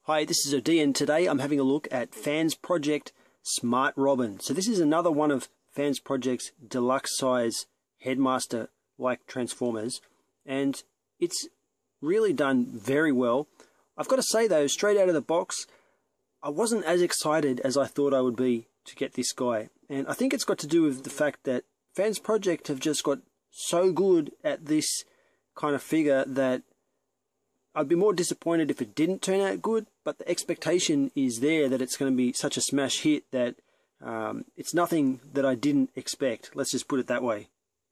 Hi, this is Odeean. Today I'm having a look at Fansproject SmartRobbin. So this is another one of Fansproject's deluxe size Headmaster like transformers, and it's really done very well. I've got to say though, straight out of the box, I wasn't as excited as I thought I would be to get this guy, and I think it's got to do with the fact that Fansproject have just got so good at this kind of figure that I'd be more disappointed if it didn't turn out good, but the expectation is there that it's going to be such a smash hit that it's nothing that I didn't expect. Let's just put it that way.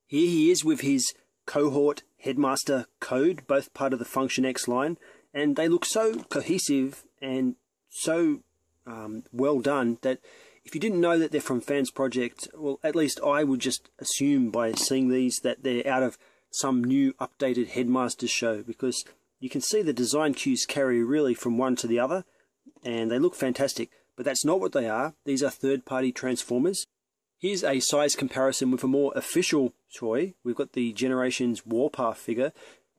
Here he is with his cohort Headmaster code, both part of the Function X line, and they look so cohesive and so well done that if you didn't know that they're from Fansproject, well, at least I would just assume by seeing these that they're out of some new updated Headmaster show, because you can see the design cues carry really from one to the other, and they look fantastic. But that's not what they are. These are third-party transformers. Here's a size comparison with a more official toy. We've got the Generations Warpath figure.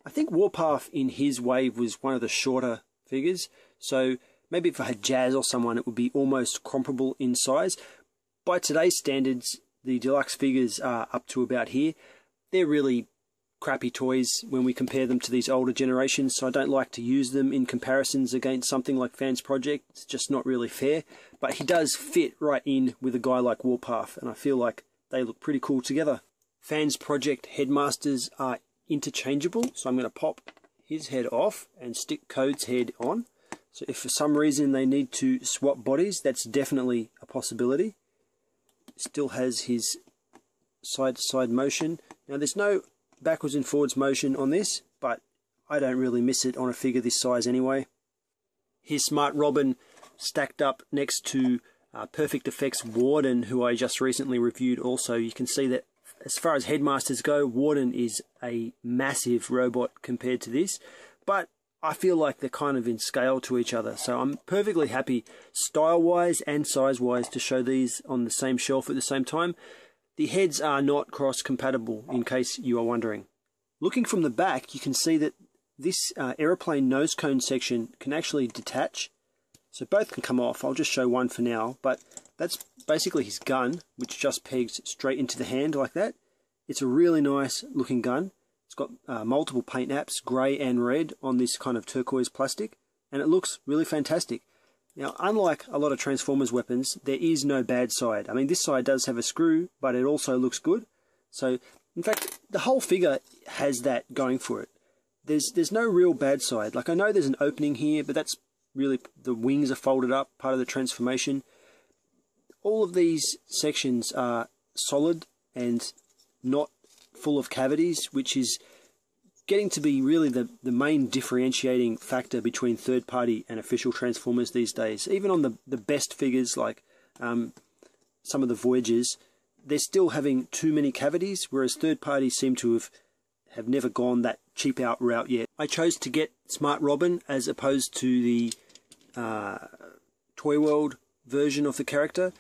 I think Warpath in his wave was one of the shorter figures, so maybe if I had Jazz or someone, it would be almost comparable in size. By today's standards, the deluxe figures are up to about here. They're really crappy toys when we compare them to these older generations, so I don't like to use them in comparisons against something like Fansproject. It's just not really fair, but he does fit right in with a guy like Warpath, and I feel like they look pretty cool together. Fansproject Headmasters are interchangeable, so I'm going to pop his head off and stick Code's head on. So if for some reason they need to swap bodies, that's definitely a possibility. Still has his side-to-side motion. Now there's no backwards and forwards motion on this, but I don't really miss it on a figure this size anyway. Here's SmartRobbin stacked up next to Perfect Effects Warden, who I just recently reviewed also. You can see that as far as Headmasters go, Warden is a massive robot compared to this, but I feel like they're kind of in scale to each other, so I'm perfectly happy style-wise and size-wise to show these on the same shelf at the same time. The heads are not cross-compatible, in case you are wondering. Looking from the back, you can see that this aeroplane nose cone section can actually detach. So both can come off. I'll just show one for now, but that's basically his gun, which just pegs straight into the hand like that. It's a really nice looking gun. It's got multiple paint apps, grey and red, on this kind of turquoise plastic, and it looks really fantastic. Now, unlike a lot of Transformers weapons, there is no bad side. I mean, this side does have a screw, but it also looks good. So, in fact, the whole figure has that going for it. There's no real bad side. Like, I know there's an opening here, but that's really, the wings are folded up, part of the transformation. All of these sections are solid and not full of cavities, which is getting to be really the main differentiating factor between third-party and official Transformers these days. Even on the best figures, like some of the Voyagers, they're still having too many cavities, whereas third-parties seem to have never gone that cheap-out route yet. I chose to get SmartRobbin as opposed to the Toy World version of the character,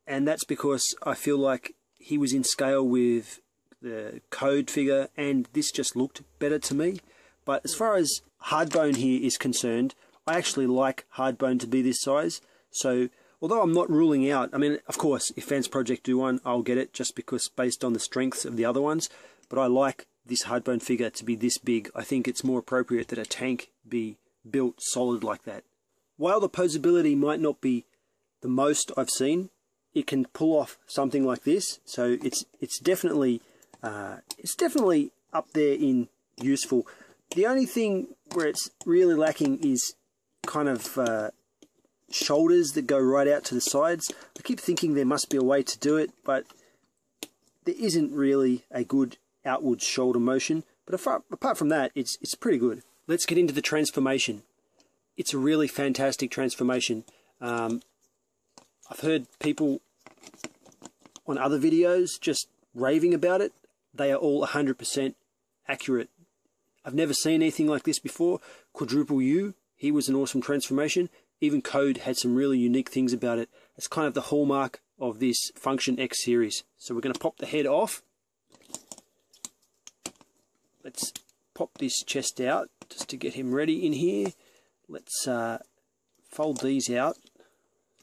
and that's because I feel like he was in scale with the Code figure, and this just looked better to me. But as far as Hardbone here is concerned, I actually like Hardbone to be this size. So although I'm not ruling out, I mean, of course, if Fansproject do one, I'll get it just because based on the strengths of the other ones. But I like this Hardbone figure to be this big. I think it's more appropriate that a tank be built solid like that. While the posability might not be the most I've seen, it can pull off something like this. So it's definitely up there in useful. The only thing where it's really lacking is kind of shoulders that go right out to the sides. I keep thinking there must be a way to do it, but there isn't really a good outward shoulder motion. But apart from that, it's pretty good. Let's get into the transformation. It's a really fantastic transformation. I've heard people on other videos just raving about it. They are all 100% accurate. I've never seen anything like this before. Quadruple U, he was an awesome transformation. Even Code had some really unique things about it. It's kind of the hallmark of this Function X series. So we're going to pop the head off. Let's pop this chest out just to get him ready in here. Let's fold these out,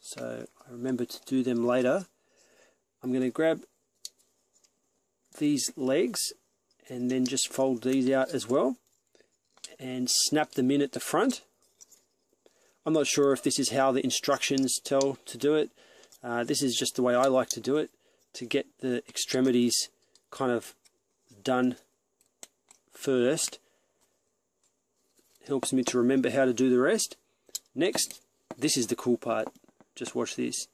so I remember to do them later. I'm going to grab these legs and then just fold these out as well and snap them in at the front. I'm not sure if this is how the instructions tell to do it. This is just the way I like to do it, to get the extremities kind of done first. Helps me to remember how to do the rest. Next, this is the cool part. Just watch this.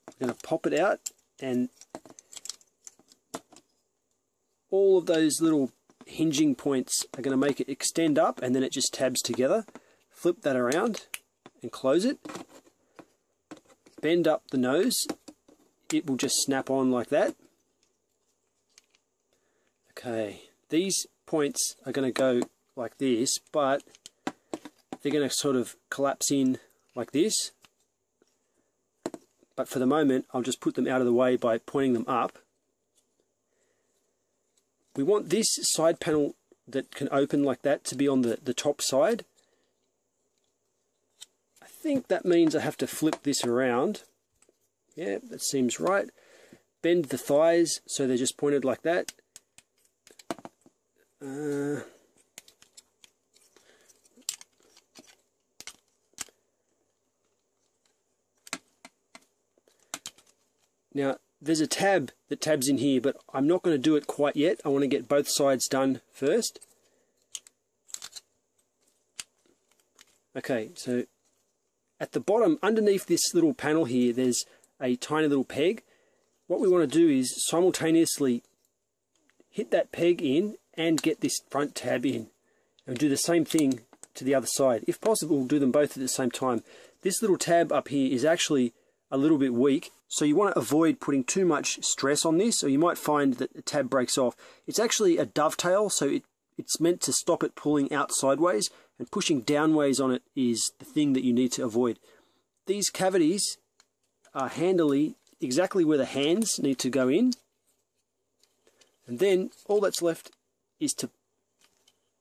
I'm going to pop it out, and all of those little hinging points are going to make it extend up, and then it just tabs together. Flip that around and close it. Bend up the nose. It will just snap on like that. Okay, these points are going to go like this, but they're going to sort of collapse in like this. But for the moment, I'll just put them out of the way by pointing them up. We want this side panel that can open like that to be on the top side. I think that means I have to flip this around. Yeah, that seems right. Bend the thighs so they're just pointed like that. Now, there's a tab that tabs in here, but I'm not going to do it quite yet. I want to get both sides done first. Okay, so at the bottom, underneath this little panel here, there's a tiny little peg. What we want to do is simultaneously hit that peg in and get this front tab in. And do the same thing to the other side. If possible, do them both at the same time. This little tab up here is actually a little bit weak, so you want to avoid putting too much stress on this, or you might find that the tab breaks off. It's actually a dovetail, so it's meant to stop it pulling out sideways, and pushing downways on it is the thing that you need to avoid. These cavities are handily exactly where the hands need to go in, and then all that's left is to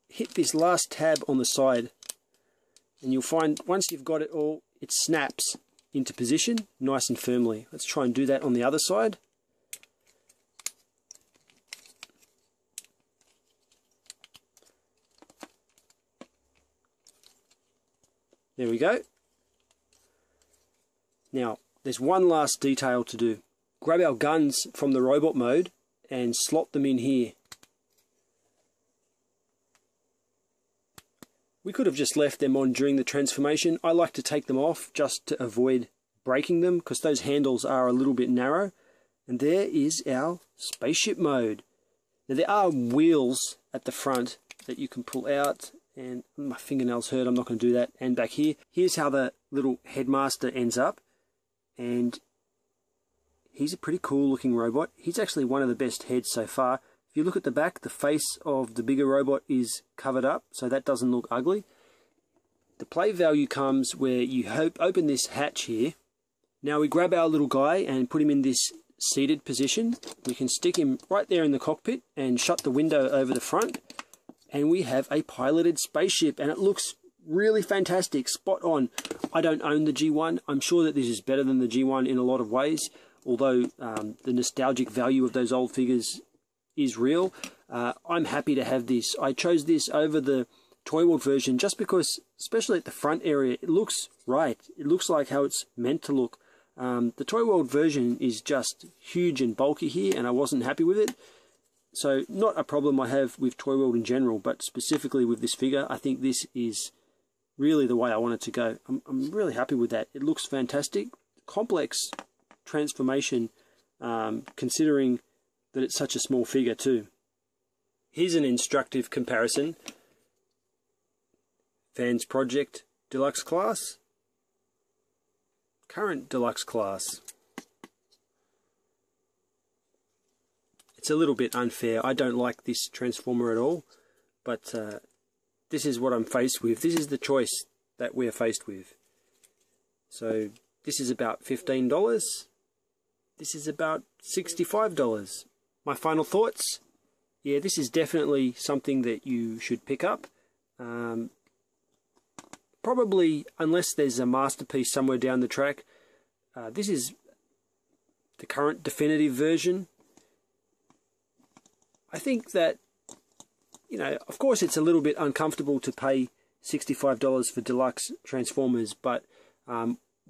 hit this last tab on the side, and you'll find once you've got it all, it snaps into position nice and firmly. Let's try and do that on the other side. There we go. Now, there's one last detail to do. Grab our guns from the robot mode and slot them in here. We could have just left them on during the transformation. I like to take them off just to avoid breaking them, because those handles are a little bit narrow. And there is our Spaceship Mode. Now there are wheels at the front that you can pull out, and my fingernails hurt, I'm not going to do that. And back here, here's how the little Headmaster ends up. And he's a pretty cool looking robot. He's actually one of the best heads so far. If you look at the back, the face of the bigger robot is covered up, so that doesn't look ugly. The play value comes where you open this hatch here. Now we grab our little guy and put him in this seated position. We can stick him right there in the cockpit and shut the window over the front. And we have a piloted spaceship, and it looks really fantastic, spot on. I don't own the G1. I'm sure that this is better than the G1 in a lot of ways, although the nostalgic value of those old figures is real. I'm happy to have this. I chose this over the Toy World version just because, especially at the front area, it looks right. It looks like how it's meant to look. The Toy World version is just huge and bulky here, and I wasn't happy with it. So not a problem I have with Toy World in general, but specifically with this figure, I think this is really the way I want it to go. I'm really happy with that. It looks fantastic. Complex transformation, considering that it's such a small figure too. Here's an instructive comparison. Fansproject Deluxe Class, current Deluxe Class. It's a little bit unfair. I don't like this Transformer at all, but this is what I'm faced with. This is the choice that we're faced with. So this is about $15. This is about $65. My final thoughts? Yeah, this is definitely something that you should pick up. probably, unless there's a masterpiece somewhere down the track, this is the current definitive version. I think that, you know, of course it's a little bit uncomfortable to pay $65 for deluxe Transformers, but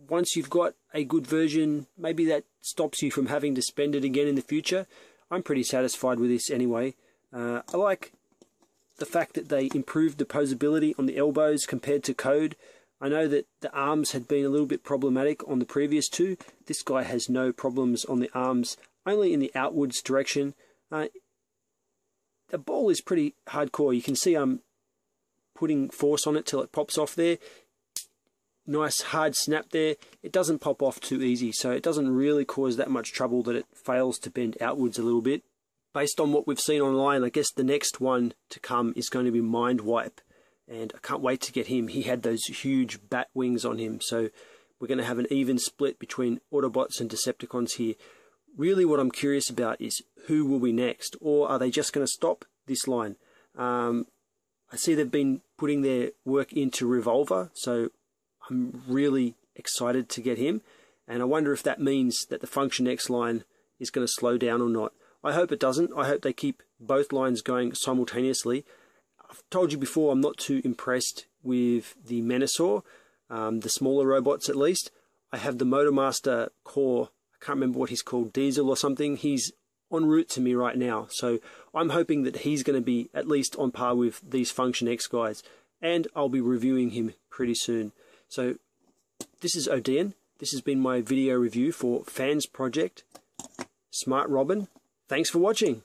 once you've got a good version, maybe that stops you from having to spend it again in the future. I'm pretty satisfied with this anyway. I like the fact that they improved the posability on the elbows compared to Code. I know that the arms had been a little bit problematic on the previous two. This guy has no problems on the arms, only in the outwards direction. The ball is pretty hardcore. You can see I'm putting force on it till it pops off there. Nice hard snap there. It doesn't pop off too easy, so it doesn't really cause that much trouble that it fails to bend outwards a little bit. Based on what we've seen online, I guess the next one to come is going to be Mindwipe, and I can't wait to get him. He had those huge bat wings on him, so we're going to have an even split between Autobots and Decepticons here. Really what I'm curious about is who will be next, or are they just going to stop this line? I see they've been putting their work into Revolver, so I'm really excited to get him, and I wonder if that means that the Function X line is going to slow down or not. I hope it doesn't. I hope they keep both lines going simultaneously. I've told you before, I'm not too impressed with the Menasor, the smaller robots at least. I have the Motormaster Core, I can't remember what he's called, Diesel or something. He's en route to me right now, so I'm hoping that he's going to be at least on par with these Function X guys, and I'll be reviewing him pretty soon. So this is Odeean. This has been my video review for Fansproject SmartRobbin. Thanks for watching.